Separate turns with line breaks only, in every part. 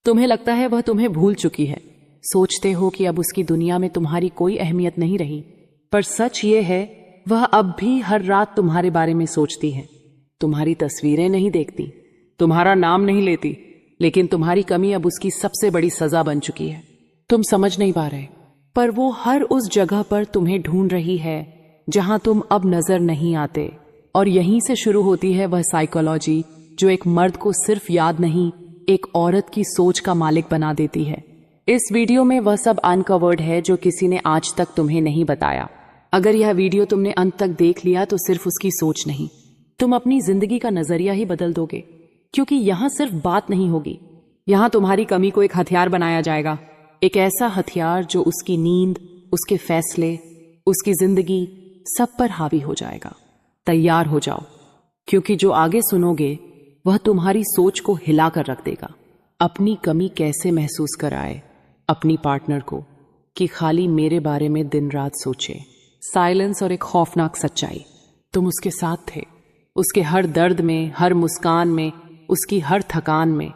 तुम्हें लगता है वह तुम्हें भूल चुकी है। सोचते हो कि अब उसकी दुनिया में तुम्हारी कोई अहमियत नहीं रही, पर सच ये है वह अब भी हर रात तुम्हारे बारे में सोचती है। तुम्हारी तस्वीरें नहीं देखती, तुम्हारा नाम नहीं लेती, लेकिन तुम्हारी कमी अब उसकी सबसे बड़ी सजा बन चुकी है। तुम समझ नहीं पा रहे, पर वो हर उस जगह पर तुम्हें ढूंढ रही है जहां तुम अब नजर नहीं आते। और यहीं से शुरू होती है वह साइकोलॉजी जो एक मर्द को सिर्फ याद नहीं, एक औरत की सोच का मालिक बना देती है। इस वीडियो में वह सब अनकवर्ड है जो किसी ने आज तक तुम्हें नहीं बताया। अगर यह वीडियो तुमने अंत तक देख लिया तो सिर्फ उसकी सोच नहीं, तुम अपनी जिंदगी का नजरिया ही बदल दोगे। क्योंकि यहां सिर्फ बात नहीं होगी, यहां तुम्हारी कमी को एक हथियार बनाया जाएगा। एक ऐसा हथियार जो उसकी नींद, उसके फैसले, उसकी जिंदगी सब पर हावी हो जाएगा। तैयार हो जाओ, क्योंकि जो आगे सुनोगे वह तुम्हारी सोच को हिला कर रख देगा। अपनी कमी कैसे महसूस कराए अपनी पार्टनर को कि खाली मेरे बारे में दिन रात सोचे। साइलेंस और एक खौफनाक सच्चाई, तुम उसके साथ थे, उसके हर दर्द में, हर मुस्कान में, उसकी हर थकान में।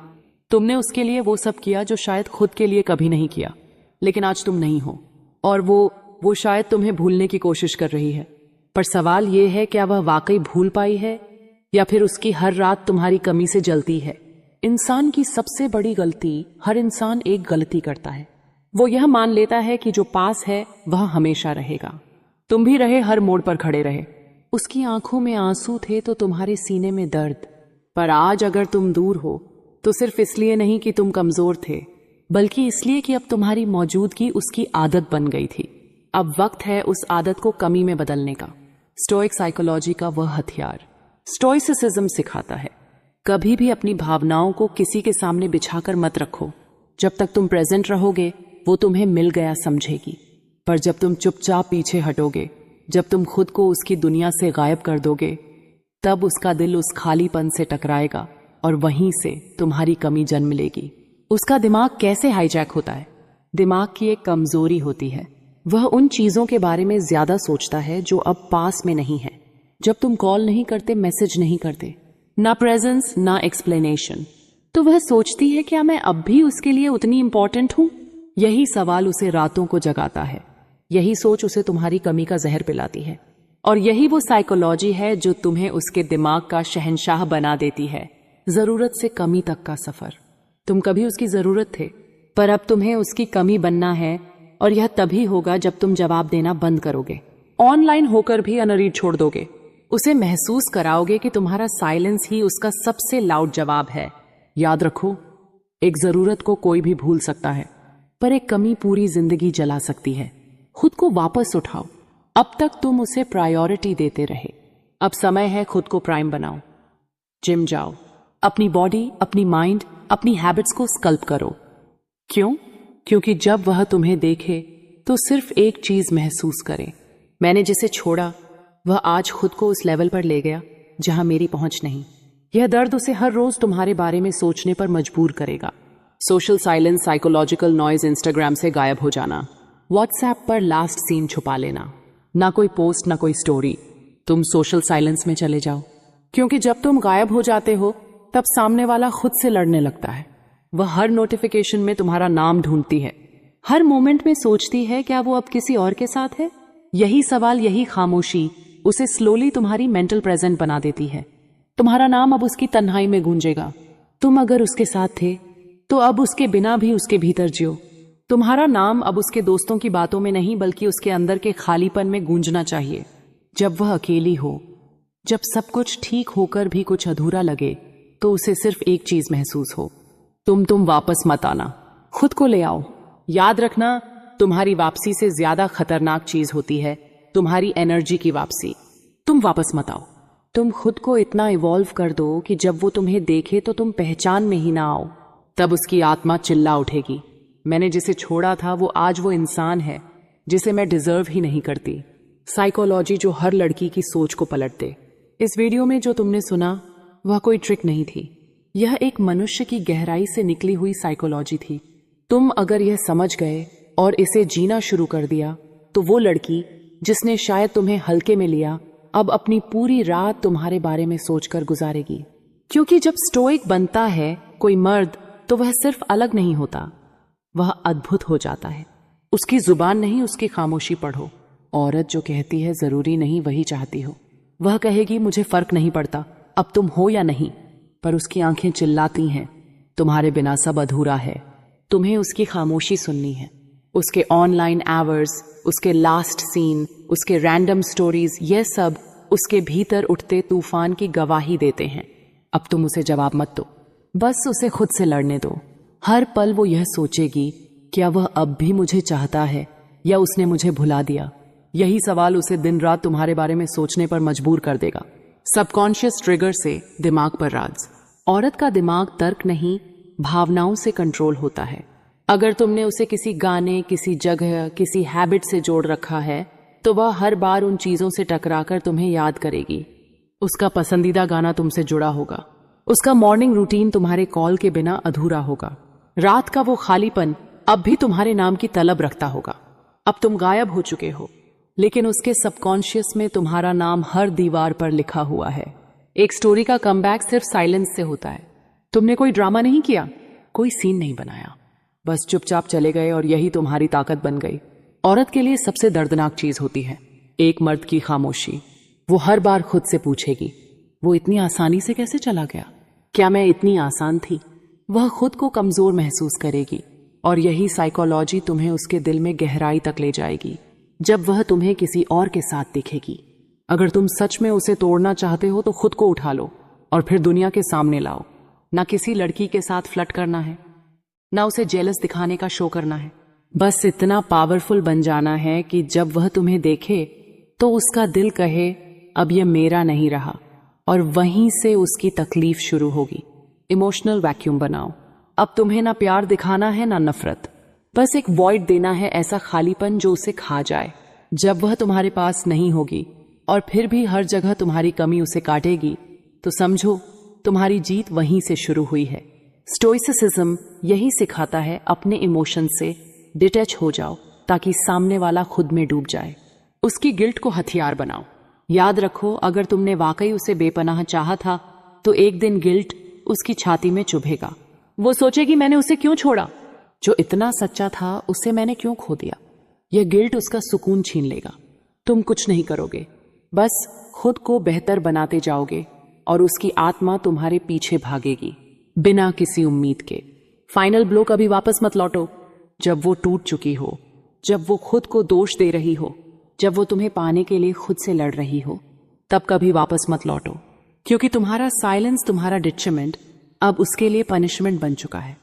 तुमने उसके लिए वो सब किया जो शायद खुद के लिए कभी नहीं किया। लेकिन आज तुम नहीं हो, और वो शायद तुम्हें भूलने की कोशिश कर रही है। पर सवाल ये है, क्या वह वाकई भूल पाई है या फिर उसकी हर रात तुम्हारी कमी से जलती है। इंसान की सबसे बड़ी गलती, हर इंसान एक गलती करता है, वो यह मान लेता है कि जो पास है वह हमेशा रहेगा। तुम भी रहे, हर मोड़ पर खड़े रहे। उसकी आंखों में आंसू थे तो तुम्हारे सीने में दर्द। पर आज अगर तुम दूर हो तो सिर्फ इसलिए नहीं कि तुम कमजोर थे, बल्कि इसलिए कि अब तुम्हारी मौजूदगी उसकी आदत बन गई थी। अब वक्त है उस आदत को कमी में बदलने का। स्टोइक साइकोलॉजी का वह हथियार स्टोइसिज्म सिखाता है, कभी भी अपनी भावनाओं को किसी के सामने बिछाकर मत रखो। जब तक तुम प्रेजेंट रहोगे वो तुम्हें मिल गया समझेगी, पर जब तुम चुपचाप पीछे हटोगे, जब तुम खुद को उसकी दुनिया से गायब कर दोगे, तब उसका दिल उस खालीपन से टकराएगा और वहीं से तुम्हारी कमी जन्म लेगी। उसका दिमाग कैसे हाईजैक होता है? दिमाग की एक कमजोरी होती है, वह उन चीजों के बारे में ज्यादा सोचता है जो अब पास में नहीं है। जब तुम कॉल नहीं करते, मैसेज नहीं करते, ना प्रेजेंस ना एक्सप्लेनेशन, तो वह सोचती है क्या मैं अब भी उसके लिए उतनी इंपॉर्टेंट हूं? यही सवाल उसे रातों को जगाता है, यही सोच उसे तुम्हारी कमी का जहर पिलाती है। और यही वो साइकोलॉजी है जो तुम्हें उसके दिमाग का शहंशाह बना देती है। जरूरत से कमी तक का सफर। तुम कभी उसकी जरूरत थे, पर अब तुम्हें उसकी कमी बनना है, और यह तभी होगा जब तुम जवाब देना बंद करोगे, ऑनलाइन होकर भी अनरीड छोड़ दोगे, उसे महसूस कराओगे कि तुम्हारा साइलेंस ही उसका सबसे लाउड जवाब है। याद रखो, एक जरूरत को कोई भी भूल सकता है, पर एक कमी पूरी जिंदगी जला सकती है। खुद को वापस उठाओ। अब तक तुम उसे प्रायोरिटी देते रहे, अब समय है खुद को प्राइम बनाओ। जिम जाओ, अपनी बॉडी, अपनी माइंड, अपनी हैबिट्स को स्कल्प करो। क्यों? क्योंकि जब वह तुम्हें देखे तो सिर्फ एक चीज महसूस करे, मैंने जिसे छोड़ा वह आज खुद को उस लेवल पर ले गया जहां मेरी पहुंच नहीं। यह दर्द उसे हर रोज तुम्हारे बारे में सोचने पर मजबूर करेगा। Social silence, psychological noise, Instagram से गायब हो जाना, व्हाट्सएप पर लास्ट सीन छुपा लेना, ना कोई पोस्ट ना कोई स्टोरी, तुम सोशल साइलेंस में चले जाओ। क्योंकि जब तुम गायब हो जाते हो तब सामने वाला खुद से लड़ने लगता है। वह हर नोटिफिकेशन में तुम्हारा नाम ढूंढती है, हर मोमेंट में सोचती है क्या वो अब किसी और के साथ है। यही सवाल, यही खामोशी उसे स्लोली तुम्हारी मेंटल प्रेजेंट बना देती है। तुम्हारा नाम अब उसकी तन्हाई में गूंजेगा। तुम अगर उसके साथ थे तो अब उसके बिना भी उसके भीतर जियो। तुम्हारा नाम अब उसके दोस्तों की बातों में नहीं, बल्कि उसके अंदर के खालीपन में गूंजना चाहिए। जब वह अकेली हो, जब सब कुछ ठीक होकर भी कुछ अधूरा लगे, तो उसे सिर्फ एक चीज महसूस हो, तुम वापस मत आना, खुद को ले आओ। याद रखना, तुम्हारी वापसी से ज्यादा खतरनाक चीज होती है तुम्हारी एनर्जी की वापसी। तुम वापस मत आओ। तुम खुद को इतना इवॉल्व कर दो कि जब वो तुम्हें देखे तो तुम पहचान में ही ना आओ। तब उसकी आत्मा चिल्ला उठेगी, मैंने जिसे छोड़ा था वो आज वो इंसान है जिसे मैं डिजर्व ही नहीं करती। साइकोलॉजी जो हर लड़की की सोच को पलट दे। इस वीडियो में जो तुमने सुना वह कोई ट्रिक नहीं थी, यह एक मनुष्य की गहराई से निकली हुई साइकोलॉजी थी। तुम अगर यह समझ गए और इसे जीना शुरू कर दिया तो वो लड़की जिसने शायद तुम्हें हल्के में लिया अब अपनी पूरी रात तुम्हारे बारे में सोचकर गुजारेगी। क्योंकि जब स्टोइक बनता है कोई मर्द, तो वह सिर्फ अलग नहीं होता, वह अद्भुत हो जाता है। उसकी जुबान नहीं, उसकी खामोशी पढ़ो। औरत जो कहती है जरूरी नहीं वही चाहती हो। वह कहेगी मुझे फर्क नहीं पड़ता, अब तुम हो या नहीं, पर उसकी आंखें चिल्लाती हैं तुम्हारे बिना सब अधूरा है। तुम्हें उसकी खामोशी सुननी है। उसके ऑनलाइन आवर्स, उसके लास्ट सीन, उसके रैंडम स्टोरीज, ये सब उसके भीतर उठते तूफान की गवाही देते हैं। अब तुम उसे जवाब मत दो, बस उसे खुद से लड़ने दो। हर पल वो यह सोचेगी, क्या वह अब भी मुझे चाहता है या उसने मुझे भुला दिया। यही सवाल उसे दिन रात तुम्हारे बारे में सोचने पर मजबूर कर देगा। सबकॉन्शियस ट्रिगर से दिमाग पर राज। औरत का दिमाग तर्क नहीं, भावनाओं से कंट्रोल होता है। अगर तुमने उसे किसी गाने, किसी जगह, किसी हैबिट से जोड़ रखा है तो वह हर बार उन चीजों से टकराकर तुम्हें याद करेगी। उसका पसंदीदा गाना तुमसे जुड़ा होगा, उसका मॉर्निंग रूटीन तुम्हारे कॉल के बिना अधूरा होगा, रात का वो खालीपन अब भी तुम्हारे नाम की तलब रखता होगा। अब तुम गायब हो चुके हो, लेकिन उसके सबकॉन्शियस में तुम्हारा नाम हर दीवार पर लिखा हुआ है। एक स्टोरी का कमबैक सिर्फ साइलेंस से होता है। तुमने कोई ड्रामा नहीं किया, कोई सीन नहीं बनाया, बस चुपचाप चले गए और यही तुम्हारी ताकत बन गई। औरत के लिए सबसे दर्दनाक चीज होती है एक मर्द की खामोशी। वो हर बार खुद से पूछेगी, वो इतनी आसानी से कैसे चला गया? क्या मैं इतनी आसान थी? वह खुद को कमजोर महसूस करेगी और यही साइकोलॉजी तुम्हें उसके दिल में गहराई तक ले जाएगी जब वह तुम्हें किसी और के साथ दिखेगी। अगर तुम सच में उसे तोड़ना चाहते हो तो खुद को उठा लो और फिर दुनिया के सामने लाओ। ना किसी लड़की के साथ फ्लर्ट करना है, ना उसे जेलस दिखाने का शो करना है। बस इतना पावरफुल बन जाना है कि जब वह तुम्हें देखे तो उसका दिल कहे अब यह मेरा नहीं रहा, और वहीं से उसकी तकलीफ शुरू होगी। इमोशनल वैक्यूम बनाओ। अब तुम्हें ना प्यार दिखाना है ना नफरत, बस एक वॉइड देना है, ऐसा खालीपन जो उसे खा जाए। जब वह तुम्हारे पास नहीं होगी और फिर भी हर जगह तुम्हारी कमी उसे काटेगी, तो समझो तुम्हारी जीत वहीं से शुरू हुई है। स्टोइसिज्म यही सिखाता है, अपने इमोशन से डिटैच हो जाओ ताकि सामने वाला खुद में डूब जाए। उसकी गिल्ट को हथियार बनाओ। याद रखो, अगर तुमने वाकई उसे बेपनाह चाहा था तो एक दिन गिल्ट उसकी छाती में चुभेगा। वो सोचेगी मैंने उसे क्यों छोड़ा, जो इतना सच्चा था उसे मैंने क्यों खो दिया। यह गिल्ट उसका सुकून छीन लेगा। तुम कुछ नहीं करोगे, बस खुद को बेहतर बनाते जाओगे और उसकी आत्मा तुम्हारे पीछे भागेगी बिना किसी उम्मीद के। फाइनल ब्लो कभी वापस मत लौटो। जब वो टूट चुकी हो, जब वो खुद को दोष दे रही हो, जब वो तुम्हें पाने के लिए खुद से लड़ रही हो, तब कभी वापस मत लौटो, क्योंकि तुम्हारा साइलेंस, तुम्हारा डिटचमेंट अब उसके लिए पनिशमेंट बन चुका है।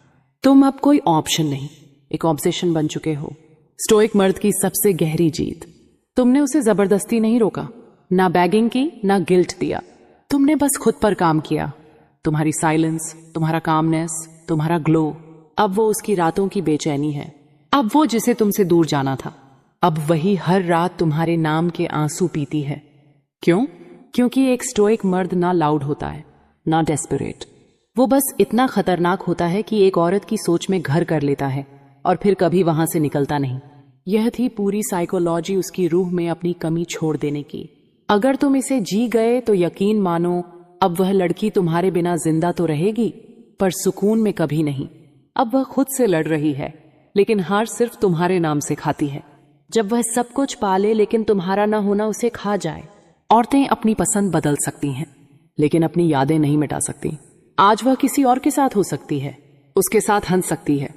तुम अब कोई ऑप्शन नहीं, एक ऑब्सेशन बन चुके हो। स्टोइक मर्द की सबसे गहरी जीत। तुमने उसे जबरदस्ती नहीं रोका, ना बैगिंग की, ना गिल्ट दिया। तुमने बस खुद पर काम किया। तुम्हारी साइलेंस, तुम्हारा कामनेस, तुम्हारा ग्लो, अब वो उसकी रातों की बेचैनी है। अब वो जिसे तुमसे दूर जाना था, अब वही हर रात तुम्हारे नाम के आंसू पीती है। क्यों? क्योंकि एक स्टोइक मर्द ना लाउड होता है, ना डेस्परेट। वो बस इतना खतरनाक होता है कि एक औरत की सोच में घर कर लेता है और फिर कभी वहां से निकलता नहीं। यह थी पूरी साइकोलॉजी उसकी रूह में अपनी कमी छोड़ देने की। अगर तुम इसे जी गए तो यकीन मानो, अब वह लड़की तुम्हारे बिना जिंदा तो रहेगी, पर सुकून में कभी नहीं। अब वह खुद से लड़ रही है, लेकिन हार सिर्फ तुम्हारे नाम से खाती है। जब वह सब कुछ पाले लेकिन तुम्हारा ना होना उसे खा जाए। औरतें अपनी पसंद बदल सकती हैं, लेकिन अपनी यादें नहीं मिटा सकती। आज वह किसी और के साथ हो सकती है, उसके साथ हंस सकती है,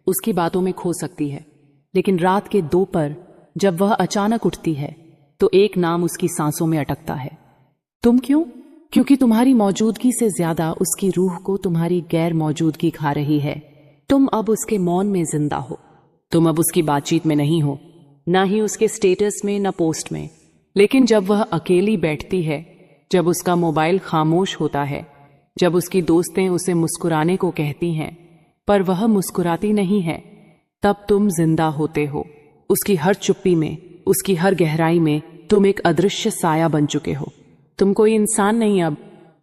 उसकी बातों में खो सकती है, लेकिन रात के 2 पर जब वह अचानक उठती है तो एक नाम उसकी सांसों में अटकता है। तुम क्यों? क्योंकि तुम्हारी मौजूदगी से ज्यादा उसकी रूह को तुम्हारी गैर मौजूदगी खा रही है। तुम अब उसके मौन में जिंदा हो। तुम अब उसकी बातचीत में नहीं हो, ना ही उसके स्टेटस में, ना पोस्ट में। लेकिन जब वह अकेली बैठती है, जब उसका मोबाइल खामोश होता है, जब उसकी दोस्तें उसे मुस्कुराने को कहती हैं पर वह मुस्कुराती नहीं है, तब तुम जिंदा होते हो। उसकी हर चुप्पी में, उसकी हर गहराई में तुम एक अदृश्य साया बन चुके हो। तुम कोई इंसान नहीं, अब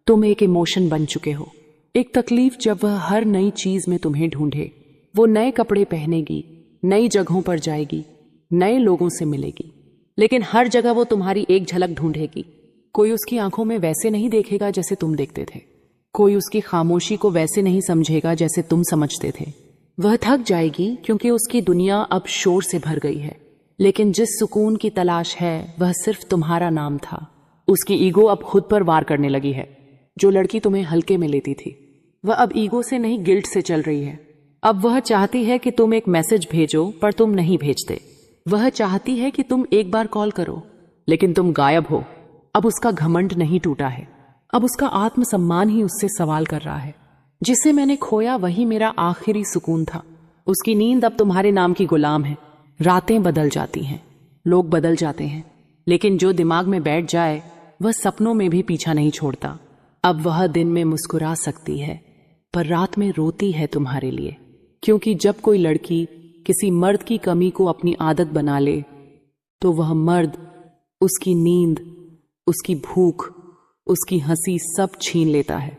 तुम एक इमोशन बन चुके हो। एक तकलीफ जब वह हर नई चीज में तुम्हें ढूंढे। वो नए कपड़े पहनेगी, नई जगहों पर जाएगी, नए लोगों से मिलेगी, लेकिन हर जगह वो तुम्हारी एक झलक ढूंढेगी। कोई उसकी आंखों में वैसे नहीं देखेगा जैसे तुम देखते थे। कोई उसकी खामोशी को वैसे नहीं समझेगा जैसे तुम समझते थे। वह थक जाएगी क्योंकि उसकी दुनिया अब शोर से भर गई है, लेकिन जिस सुकून की तलाश है वह सिर्फ तुम्हारा नाम था। उसकी ईगो अब खुद पर वार करने लगी है। जो लड़की तुम्हें हल्के में लेती थी वह अब ईगो से नहीं गिल्ट से चल रही है। अब वह चाहती है कि तुम एक मैसेज भेजो पर तुम नहीं भेजते। वह चाहती है कि तुम एक बार कॉल करो लेकिन तुम गायब हो। अब उसका घमंड नहीं टूटा है, अब उसका आत्मसम्मान ही उससे सवाल कर रहा है। जिसे मैंने खोया वही मेरा आखिरी सुकून था। उसकी नींद अब तुम्हारे नाम की गुलाम है। रातें बदल जाती हैं, लोग बदल जाते हैं, लेकिन जो दिमाग में बैठ जाए वह सपनों में भी पीछा नहीं छोड़ता। अब वह दिन में मुस्कुरा सकती है पर रात में रोती है तुम्हारे लिए, क्योंकि जब कोई लड़की किसी मर्द की कमी को अपनी आदत बना ले तो वह मर्द उसकी नींद, उसकी भूख, उसकी हंसी सब छीन लेता है।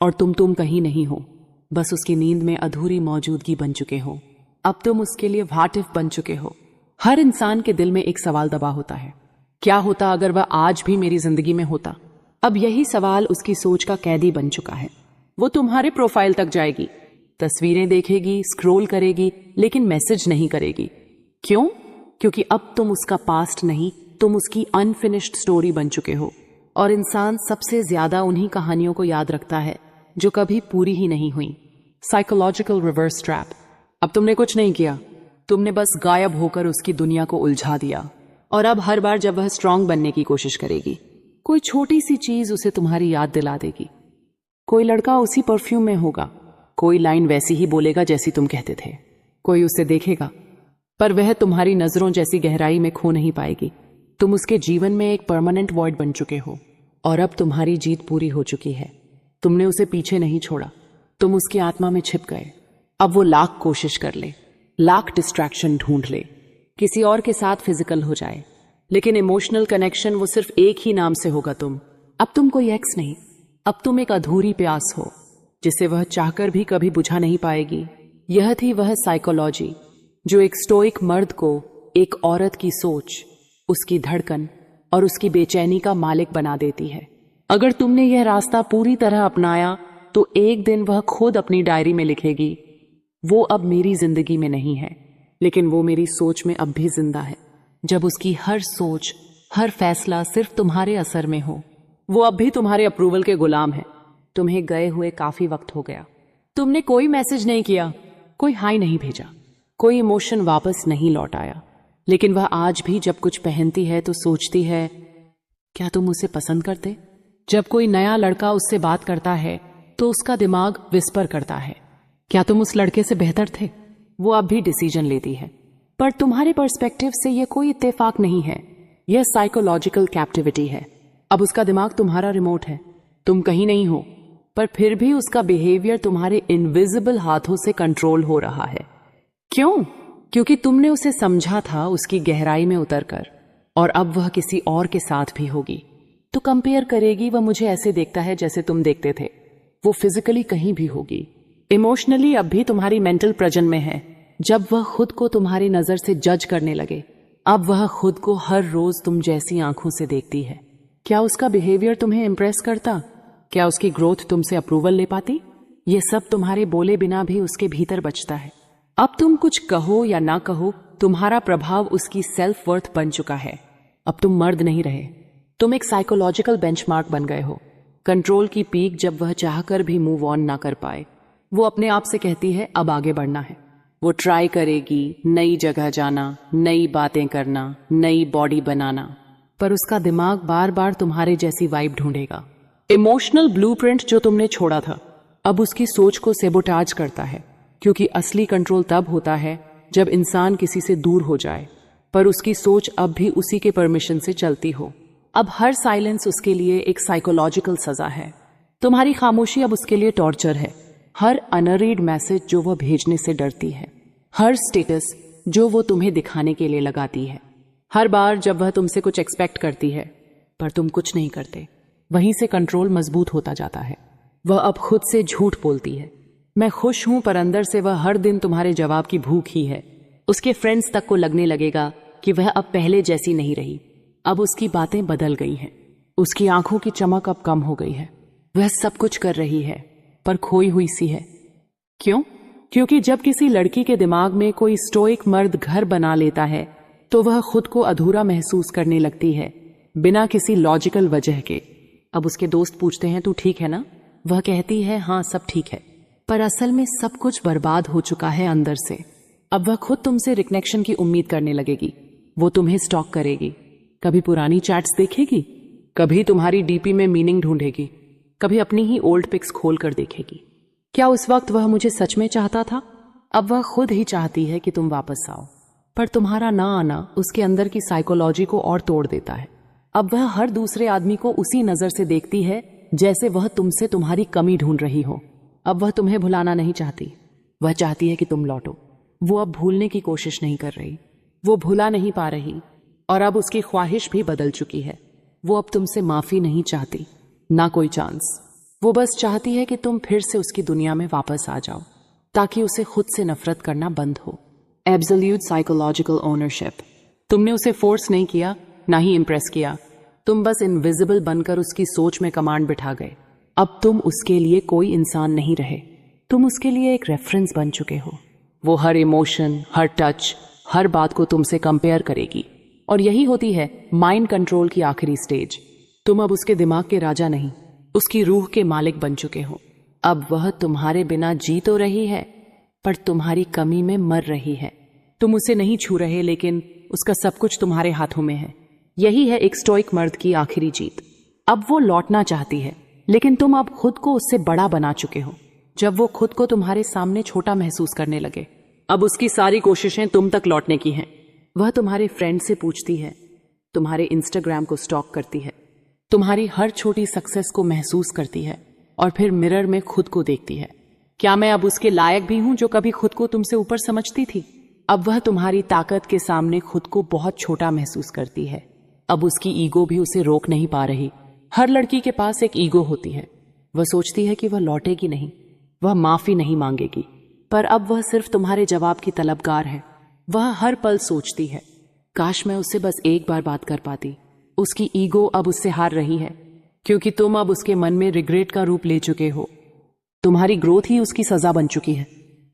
और तुम कहीं नहीं हो, बस उसकी नींद में अधूरी मौजूदगी बन चुके हो। अब तुम उसके लिए व्हाट इफ बन चुके हो। हर इंसान के दिल में एक सवाल दबा होता है, क्या होता अगर वह आज भी मेरी जिंदगी में होता। अब यही सवाल उसकी सोच का कैदी बन चुका है। वो तुम्हारे प्रोफाइल तक जाएगी, तस्वीरें देखेगी, स्क्रॉल करेगी, लेकिन मैसेज नहीं करेगी। क्यों? क्योंकि अब तुम उसका पास्ट नहीं, तुम उसकी अनफिनिश्ड स्टोरी बन चुके हो। और इंसान सबसे ज्यादा उन्हीं कहानियों को याद रखता है जो कभी पूरी ही नहीं हुई। Psychological reverse trap. अब तुमने कुछ नहीं किया, तुमने बस गायब होकर उसकी दुनिया को उलझा दिया। और अब हर बार जब वह स्ट्रांग बनने की कोशिश करेगी, कोई छोटी सी चीज उसे तुम्हारी याद दिला देगी। कोई लड़का उसी परफ्यूम में होगा, कोई लाइन वैसी ही बोलेगा जैसी तुम कहते थे। कोई उसे देखेगा पर वह तुम्हारी नजरों जैसी गहराई में खो नहीं पाएगी। तुम उसके जीवन में एक परमानेंट वॉइड बन चुके हो और अब तुम्हारी जीत पूरी हो चुकी है। तुमने उसे पीछे नहीं छोड़ा, तुम उसकी आत्मा में छिप गए। अब वो लाख कोशिश कर ले, लाख डिस्ट्रैक्शन ढूंढ ले, किसी और के साथ फिजिकल हो जाए, लेकिन इमोशनल कनेक्शन वो सिर्फ एक ही नाम से होगा, तुम। अब तुम कोई एक्स नहीं, अब तुम एक अधूरी प्यास हो जिसे वह चाहकर भी कभी बुझा नहीं पाएगी। यह थी वह साइकोलॉजी जो एक स्टोइक मर्द को एक औरत की सोच, उसकी धड़कन और उसकी बेचैनी का मालिक बना देती है। अगर तुमने यह रास्ता पूरी तरह अपनाया तो एक दिन वह खुद अपनी डायरी में लिखेगी, वो अब मेरी जिंदगी में नहीं है, लेकिन वो मेरी सोच में अब भी जिंदा है। जब उसकी हर सोच, हर फैसला सिर्फ तुम्हारे असर में हो। वो अब भी तुम्हारे अप्रूवल के गुलाम है। तुम्हें गए हुए काफी वक्त हो गया। तुमने कोई मैसेज नहीं किया, कोई हाय नहीं भेजा, कोई इमोशन वापस नहीं लौट आया, लेकिन वह आज भी जब कुछ पहनती है तो सोचती है, क्या तुम उसे पसंद करते? जब कोई नया लड़का उससे बात करता है तो उसका दिमाग विस्पर करता है, क्या तुम उस लड़के से बेहतर थे? वो अब भी डिसीजन लेती है, पर तुम्हारे पर्सपेक्टिव से यह कोई इत्तेफाक नहीं है, यह साइकोलॉजिकल कैप्टिविटी है। अब उसका दिमाग तुम्हारा रिमोट है, तुम कहीं नहीं हो, पर फिर भी उसका बिहेवियर तुम्हारे इनविजिबल हाथों से कंट्रोल हो रहा है। क्यों? क्योंकि तुमने उसे समझा था उसकी गहराई में उतरकर, और अब वह किसी और के साथ भी होगी तो कंपेयर करेगी, वह मुझे ऐसे देखता है जैसे तुम देखते थे। वो फिजिकली कहीं भी होगी, इमोशनली अब भी तुम्हारी मेंटल प्रजन में है। जब वह खुद को तुम्हारी नजर से जज करने लगे, अब वह खुद को हर रोज तुम जैसी आंखों से देखती है। क्या उसका बिहेवियर तुम्हें इम्प्रेस करता? क्या उसकी ग्रोथ तुमसे अप्रूवल ले पाती? ये सब तुम्हारे बोले बिना भी उसके भीतर बचता है। अब तुम कुछ कहो या ना कहो, तुम्हारा प्रभाव उसकी सेल्फ वर्थ बन चुका है। अब तुम मर्द नहीं रहे, तुम एक साइकोलॉजिकल बेंचमार्क बन गए हो। कंट्रोल की पीक जब वह चाहकर भी मूव ऑन ना कर पाए, वो अपने आप से कहती है अब आगे बढ़ना है। वो ट्राई करेगी, नई जगह जाना, नई बातें करना, नई बॉडी बनाना, पर उसका दिमाग बार बार तुम्हारे जैसी वाइब ढूंढेगा। इमोशनल ब्लूप्रिंट जो तुमने छोड़ा था अब उसकी सोच को सेबोटाज करता है, क्योंकि असली कंट्रोल तब होता है जब इंसान किसी से दूर हो जाए, पर उसकी सोच अब भी उसी के परमिशन से चलती हो। अब हर साइलेंस उसके लिए एक साइकोलॉजिकल सजा है। तुम्हारी खामोशी अब उसके लिए टॉर्चर है। हर अनरीड मैसेज जो वह भेजने से डरती है, हर स्टेटस जो वो तुम्हें दिखाने के लिए लगाती है, हर बार जब वह तुमसे कुछ एक्सपेक्ट करती है पर तुम कुछ नहीं करते, वहीं से कंट्रोल मजबूत होता जाता है। वह अब खुद से झूठ बोलती है, मैं खुश हूं, पर अंदर से वह हर दिन तुम्हारे जवाब की भूख ही है। उसके फ्रेंड्स तक को लगने लगेगा कि वह अब पहले जैसी नहीं रही। अब उसकी बातें बदल गई हैं, उसकी आंखों की चमक अब कम हो गई है। वह सब कुछ कर रही है पर खोई हुई सी है। क्यों? क्योंकि जब किसी लड़की के दिमाग में कोई स्टोइक मर्द घर बना लेता है तो वह खुद को अधूरा महसूस करने लगती है, बिना किसी लॉजिकल वजह के। अब उसके दोस्त पूछते हैं, तू ठीक है ना? वह कहती है, हाँ सब ठीक है, पर असल में सब कुछ बर्बाद हो चुका है अंदर से। अब वह खुद तुमसे रिकनेक्शन की उम्मीद करने लगेगी। वो तुम्हें स्टॉक करेगी, कभी पुरानी चैट्स देखेगी, कभी तुम्हारी डीपी में मीनिंग ढूंढेगी, कभी अपनी ही ओल्ड पिक्स खोल कर देखेगी। क्या उस वक्त वह मुझे सच में चाहता था? अब वह खुद ही चाहती है कि तुम वापस आओ, पर तुम्हारा ना आना उसके अंदर की साइकोलॉजी को और तोड़ देता है। अब वह हर दूसरे आदमी को उसी नजर से देखती है जैसे वह तुमसे तुम्हारी कमी ढूंढ रही हो। अब वह तुम्हें भुलाना नहीं चाहती, वह चाहती है कि तुम लौटो। वो अब भूलने की कोशिश नहीं कर रही, वो भुला नहीं पा रही, और अब उसकी ख्वाहिश भी बदल चुकी है। वो अब तुमसे माफी नहीं चाहती, ना कोई चांस। वो बस चाहती है कि तुम फिर से उसकी दुनिया में वापस आ जाओ, ताकि उसे खुद से नफरत करना बंद हो। Absolute psychological ownership. तुमने उसे फोर्स नहीं किया, ना ही इम्प्रेस किया। तुम बस इनविजिबल बनकर उसकी सोच में कमांड बिठा गए। अब तुम उसके लिए कोई इंसान नहीं रहे, तुम उसके लिए एक रेफरेंस बन चुके हो। वो हर इमोशन, हर टच, हर बात को तुमसे कंपेयर करेगी, और यही होती है माइंड कंट्रोल की आखिरी स्टेज। तुम अब उसके दिमाग के राजा नहीं, उसकी रूह के मालिक बन चुके हो। अब वह तुम्हारे बिना जी तो रही है, पर तुम्हारी कमी में मर रही है। तुम उसे नहीं छू रहे, लेकिन उसका सब कुछ तुम्हारे हाथों में है। यही है एक स्टोइक मर्द की आखिरी जीत। अब वो लौटना चाहती है, लेकिन तुम अब खुद को उससे बड़ा बना चुके हो। जब वो खुद को तुम्हारे सामने छोटा महसूस करने लगे, अब उसकी सारी कोशिशें तुम तक लौटने की हैं। वह तुम्हारे फ्रेंड से पूछती है, तुम्हारे इंस्टाग्राम को स्टॉक करती है, तुम्हारी हर छोटी सक्सेस को महसूस करती है, और फिर मिरर में खुद को देखती है। क्या मैं अब उसके लायक भी हूं जो कभी खुद को तुमसे ऊपर समझती थी? अब वह तुम्हारी ताकत के सामने खुद को बहुत छोटा महसूस करती है। अब उसकी ईगो भी उसे रोक नहीं पा रही। हर लड़की के पास एक ईगो होती है। वह सोचती है कि वह लौटेगी नहीं, वह माफी नहीं मांगेगी, पर अब वह सिर्फ तुम्हारे जवाब की तलबगार है। वह हर पल सोचती है, काश मैं उससे बस एक बार बात कर पाती। उसकी ईगो अब उससे हार रही है, क्योंकि तुम अब उसके मन में रिग्रेट का रूप ले चुके हो। तुम्हारी ग्रोथ ही उसकी सजा बन चुकी है।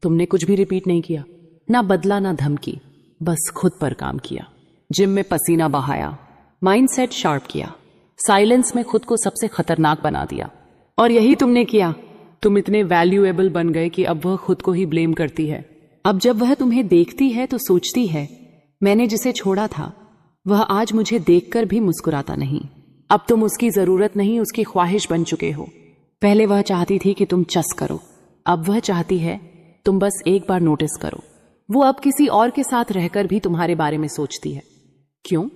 तुमने कुछ भी रिपीट नहीं किया, ना बदला ना धमकी, बस खुद पर काम किया। जिम में पसीना बहाया, माइंडसेट शार्प किया, साइलेंस में खुद को सबसे खतरनाक बना दिया। और यही तुमने किया। तुम इतने वैल्यूएबल बन गए कि अब वह खुद को ही ब्लेम करती है। अब जब वह तुम्हें देखती है तो सोचती है, मैंने जिसे छोड़ा था वह आज मुझे देखकर भी मुस्कुराता नहीं। अब तुम उसकी जरूरत नहीं, उसकी ख्वाहिश बन चुके हो। पहले वह चाहती थी कि तुम चस करो, अब वह चाहती है तुम बस एक बार नोटिस करो। वो अब किसी और के साथ रहकर भी तुम्हारे बारे में सोचती है। क्यों?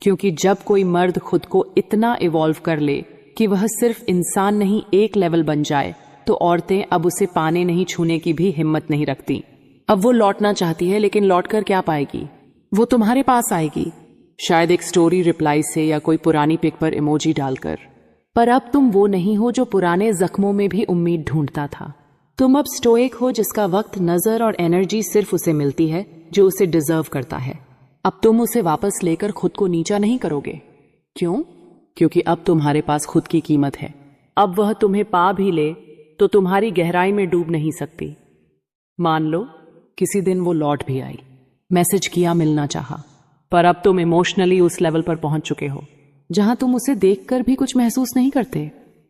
क्योंकि जब कोई मर्द खुद को इतना इवॉल्व कर ले कि वह सिर्फ इंसान नहीं एक लेवल बन जाए, तो औरतें अब उसे पाने नहीं छूने की भी हिम्मत नहीं रखती। अब वो लौटना चाहती है, लेकिन लौटकर क्या पाएगी? वो तुम्हारे पास आएगी, शायद एक स्टोरी रिप्लाई से या कोई पुरानी पिक पर इमोजी डालकर। पर अब तुम वो नहीं हो जो पुराने जख्मों में भी उम्मीद ढूंढता था। तुम अब स्टोइक हो जिसका वक्त, नजर और एनर्जी सिर्फ उसे मिलती है जो उसे डिजर्व करता है। अब तुम उसे वापस लेकर खुद को नीचा नहीं करोगे। क्यों? क्योंकि अब तुम्हारे पास खुद की कीमत है। अब वह तुम्हें पा भी ले तो तुम्हारी गहराई में डूब नहीं सकती। मान लो किसी दिन वो लौट भी आई, मैसेज किया, मिलना चाहा, पर अब तुम इमोशनली उस लेवल पर पहुंच चुके हो जहां तुम उसे देखकर भी कुछ महसूस नहीं करते।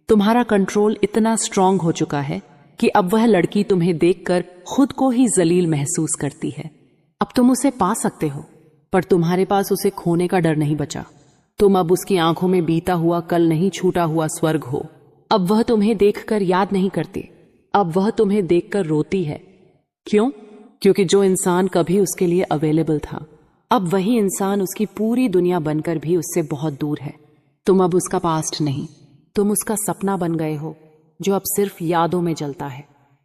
तुम्हारा कंट्रोल इतना स्ट्रांग हो चुका है कि अब वह लड़की तुम्हें देखकर खुद को ही जलील महसूस करती है। अब तुम उसे पा सकते हो, पर तुम्हारे पास उसे खोने का डर नहीं बचा। तुम अब उसकी आंखों में बीता हुआ कल नहीं, छूटा हुआ स्वर्ग हो। अब वह तुम्हें देखकर याद नहीं करती, अब वह तुम्हें देखकर रोती है। क्यों? क्योंकि जो इंसान कभी उसके लिए अवेलेबल था, अब वही इंसान उसकी पूरी दुनिया बनकर भी उससे बहुत दूर है। तुम अब उसका पास्ट नहीं, तुम उसका सपना बन गए हो जो अब सिर्फ यादों में जलता है।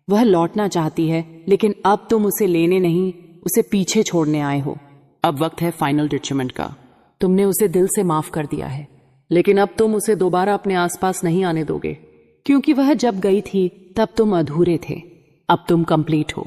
वह लौटना चाहती है, लेकिन अब तुम उसे लेने नहीं, उसे पीछे छोड़ने आए हो। अब वक्त है फाइनल डिटचमेंट का। तुमने उसे दिल से माफ कर दिया है, लेकिन अब तुम उसे दोबारा अपने आसपास नहीं आने दोगे, क्योंकि वह जब गई थी तब तुम अधूरे थे। अब तुम कंप्लीट हो।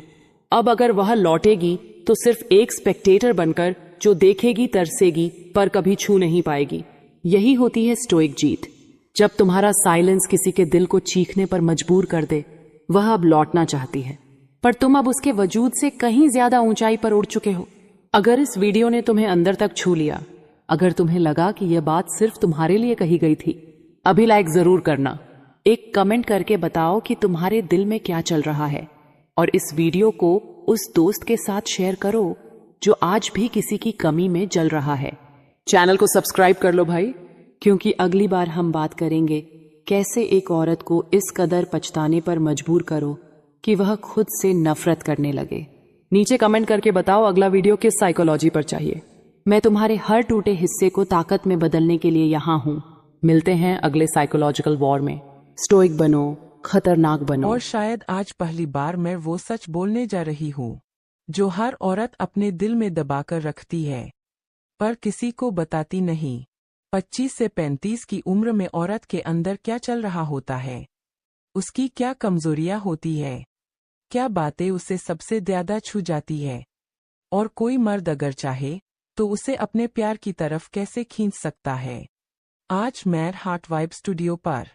अब अगर वह लौटेगी तो सिर्फ एक स्पेक्टेटर बनकर, जो देखेगी, तरसेगी, पर कभी छू नहीं पाएगी। यही होती है स्टोइक जीत। जब तुम्हारा साइलेंस किसी के दिल को चीखने पर मजबूर कर दे, वह अब लौटना चाहती है, पर तुम अब उसके वजूद से कहीं ज्यादा ऊंचाई पर उड़ चुके हो। अगर इस वीडियो ने तुम्हें अंदर तक छू लिया, अगर तुम्हें लगा कि यह बात सिर्फ तुम्हारे लिए कही गई थी, अभी लाइक जरूर करना। एक कमेंट करके बताओ कि तुम्हारे दिल में क्या चल रहा है, और इस वीडियो को उस दोस्त के साथ शेयर करो जो आज भी किसी की कमी में जल रहा है। चैनल को सब्सक्राइब कर लो भाई, क्योंकि अगली बार हम बात करेंगे कैसे एक औरत को इस कदर पछताने पर मजबूर करो कि वह खुद से नफरत करने लगे। नीचे कमेंट करके बताओ अगला वीडियो किस साइकोलॉजी पर चाहिए। मैं तुम्हारे हर टूटे हिस्से को ताकत में बदलने के लिए यहाँ हूँ। मिलते हैं अगले साइकोलॉजिकल वॉर में। स्टोइक बनो, खतरनाक बनो।
और शायद आज पहली बार मैं वो सच बोलने जा रही हूँ जो हर औरत अपने दिल में दबाकर रखती है, पर किसी को बताती नहीं। 25 से 35 की उम्र में औरत के अंदर क्या चल रहा होता है, उसकी क्या कमजोरियां होती है, क्या बातें उसे सबसे ज्यादा छू जाती है, और कोई मर्द अगर चाहे तो उसे अपने प्यार की तरफ कैसे खींच सकता है। आज मैं हार्ट वाइब स्टूडियो पर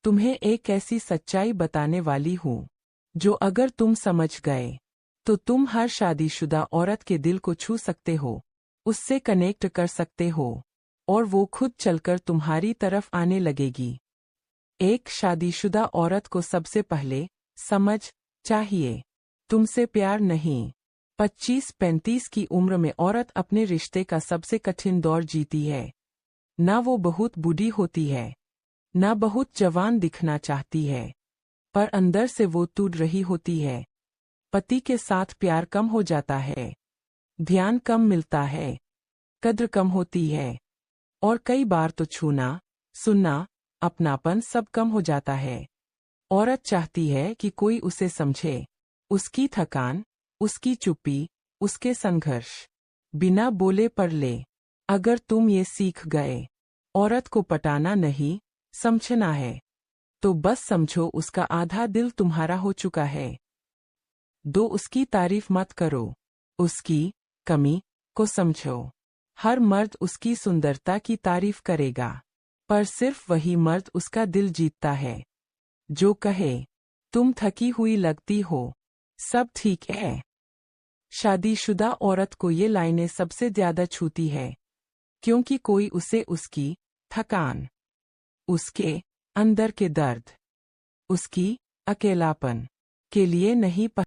तुम्हें एक ऐसी सच्चाई बताने वाली हूँ जो अगर तुम समझ गए तो तुम हर शादीशुदा औरत के दिल को छू सकते हो, उससे कनेक्ट कर सकते हो, और वो खुद चलकर तुम्हारी तरफ आने लगेगी। एक शादीशुदा औरत को सबसे पहले समझ चाहिए, तुमसे प्यार नहीं। 25-35 की उम्र में औरत अपने रिश्ते का सबसे कठिन दौर जीती है। ना वो बहुत बूढ़ी होती है, ना बहुत जवान दिखना चाहती है, पर अंदर से वो टूट रही होती है। पति के साथ प्यार कम हो जाता है, ध्यान कम मिलता है, कद्र कम होती है, और कई बार तो छूना, सुनना, अपनापन सब कम हो जाता है। औरत चाहती है कि कोई उसे समझे, उसकी थकान, उसकी चुप्पी, उसके संघर्ष बिना बोले पढ़ ले। अगर तुम ये सीख गए औरत को पटाना नहीं, समझना है, तो बस समझो उसका आधा दिल तुम्हारा हो चुका है। दो उसकी तारीफ मत करो, उसकी कमी को समझो। हर मर्द उसकी सुंदरता की तारीफ करेगा, पर सिर्फ वही मर्द उसका दिल जीतता है जो कहे, तुम थकी हुई लगती हो, सब ठीक है। शादीशुदा औरत को ये लाइनें सबसे ज्यादा छूती है, क्योंकि कोई उसे उसकी थकान, उसके अंदर के दर्द, उसकी अकेलापन के लिए नहीं